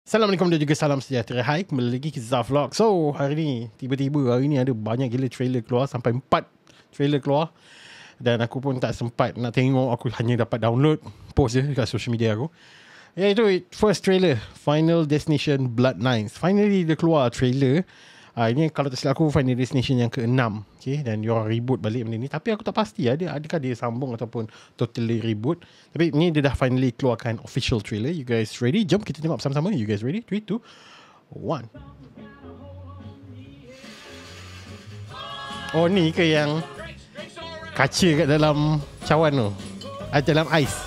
Assalamualaikum dan juga salam sejahtera. Hai, kembali lagi ke Zaf Vlog. So, hari ni, tiba-tiba hari ni ada banyak gila trailer keluar. Sampai 4 trailer keluar. Dan aku pun tak sempat nak tengok. Aku hanya dapat download, post je dekat social media aku. Iaitu first trailer, Final Destination Bloodlines. Finally dia keluar trailer. Ini kalau tak silap aku Final Destination yang ke-6. Okay, dan diorang reboot balik benda ni. Tapi aku tak pasti adakah dia sambung ataupun totally reboot. Tapi ni dia dah finally keluarkan official trailer. You guys ready? Jom kita tengok sama-sama. You guys ready? 3, 2, 1. Oh, ni ke yang kaca kat dalam cawan tu? Dalam ais.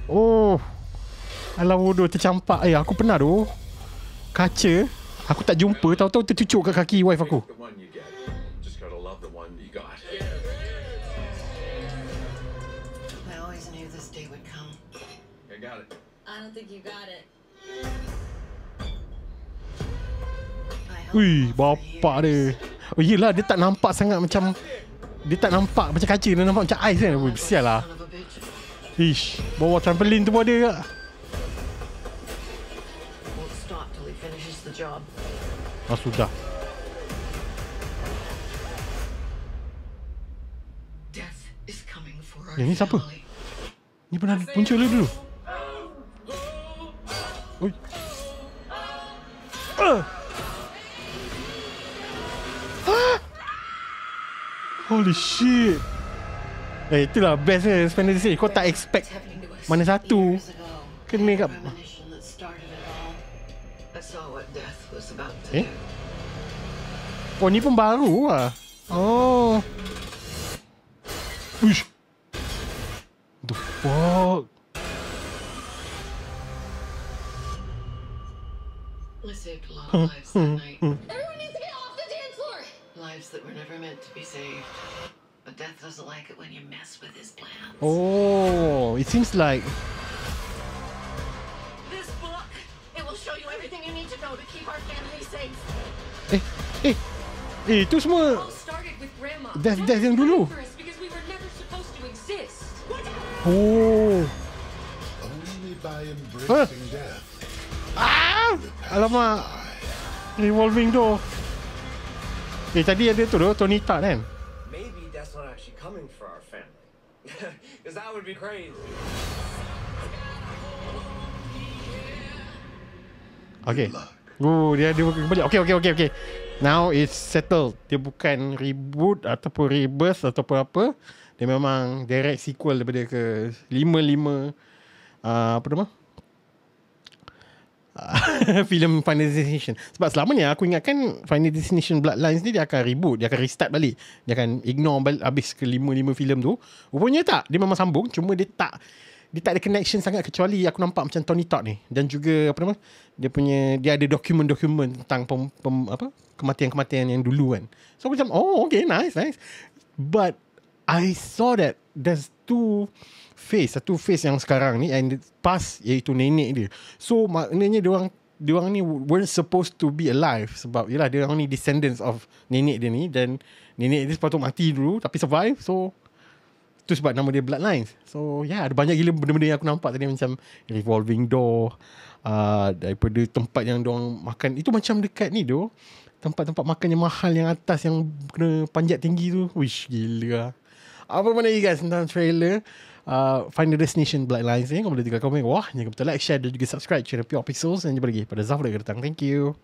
Oh, alam bodoh tercampak. Aku pernah tu kaca, aku tak jumpa, tahu-tahu tercucuk kat kaki wife aku. Ui, bapak dia. Oh yelah, dia tak nampak sangat macam, dia tak nampak macam kaca, dia nampak macam ais kan. Ui, sial lah. Ish, bawa trampolin tu pun ada tak? Sudah. Ni siapa? Ni pernah muncul dulu. Oi. Holy shit. Itulah best Final Destination. Kau tak expect mana satu kena kat Oh, ni pun baru lah. Oh. Uish. The fuck. I saved a lot of lives that night. Everyone needs to get off the dance floor. Lives that were never meant to be saved. But Death doesn't like it when you mess with his plans. Oh, it seems like this book, it will show you everything you need to know to keep our family safe. Itu semua Death yang dulu. Oh. Alamak. Revolving door. Tadi ada tu Tony Stark kan? Maybe that's not actually coming for our family. Because that would be crazy. Okay. Dia kembali. Okay. Now it's settled. Dia bukan reboot ataupun rebirth ataupun apa. Dia memang direct sequel daripada ke 5 apa nama? Film Final Destination. Sebab selama ni aku ingatkan Final Destination Bloodlines ni dia akan reboot, dia akan restart balik. Dia akan ignore balik habis ke 5 filem tu. Rupanya tak. Dia memang sambung, cuma dia tak ada connection sangat, kecuali aku nampak macam Tony Stark ni. Dan juga apa nama? Dia ada dokumen-dokumen tentang kematian-kematian yang dulu kan. So aku macam, oh okay, nice. But I saw that there's satu face yang sekarang ni, and past iaitu nenek dia. So maknanya diorang ni weren't supposed to be alive, sebab yelah diorang ni descendants of nenek dia ni, dan nenek dia sepatutnya mati dulu tapi survive. So tu sebab nama dia Bloodlines. So ada banyak gila benda-benda yang aku nampak tadi, macam revolving door, daripada tempat yang diorang makan. Itu macam dekat ni tu, tempat-tempat makan yang mahal yang atas yang kena panjat tinggi tu. Wish, gila. Apa mana you guys tentang trailer Final Destination Bloodlines ni? Kau boleh tinggal komen. Wah, jangan lupa like, share dan juga subscribe channel Pure Pixels. Dan jumpa lagi pada Zaf Vlog datang. Thank you.